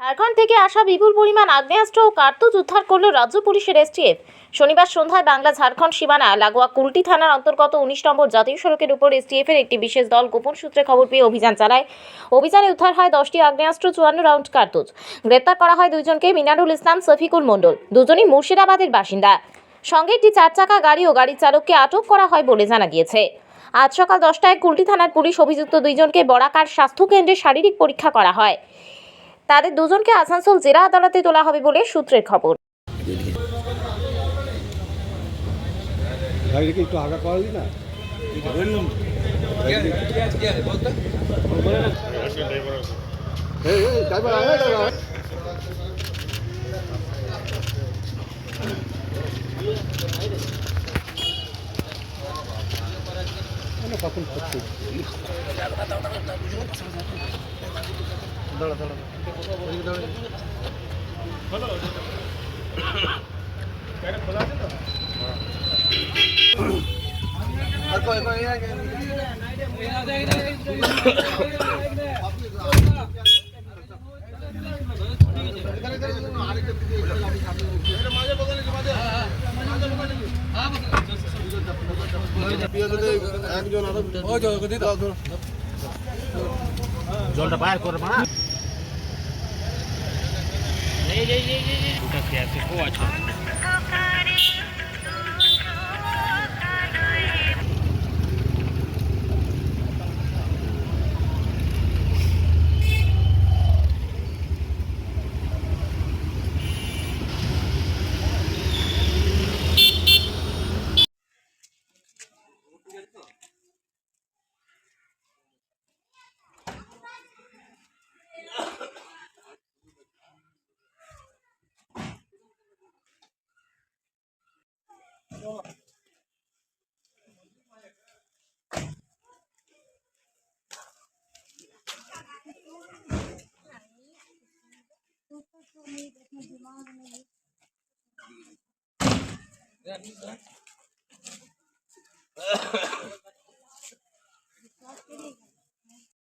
ঝাড়খণ্ড থেকে আসা বিপুল পরিমাণ আগ্নেয়াস্ত্র ও কার্তুজ উদ্ধার করল রাজ্য পুলিশের এসটিএফ। শনিবার সন্ধ্যায় বাংলা ঝাড়খণ্ড সীমানা লাগোয়া কুলটি থানার অন্তর্গত 19 নম্বর জাতীয় সড়কের উপর এসটিএফ এর একটি বিশেষ দল গোপন সূত্রে খবর পেয়ে অভিযান চালায়। অভিযানে উদ্ধার হয় 10টি আগ্নেয়াস্ত্র, 54 রাউন্ড কার্তুজ। গ্রেপ্তার করা হয় দুইজনকে, মিনারুল ইসলাম, শফিকুল মণ্ডল, দুজনই মুর্শিদাবাদের বাসিন্দা। সঙ্গে একটি 4 চাকা গাড়ি ও গাড়ির চালককে আটক করা হয় বলে জানা গিয়েছে। আজ সকাল 10টায় কুলটি থানার পুলিশ অভিযুক্ত দুইজনকে বরাকার স্বাস্থ্য কেন্দ্রে শারীরিক পরীক্ষা করা হয়। তাদের দুজনকে আসানসোল জেলা আদালতে তোলা হবে বলে সূত্রের খবর। একটু আগা করা দিই না কখন করছি দাঁড়া দাঁড়া খোলা আছে তো জলটা বাইর করে মা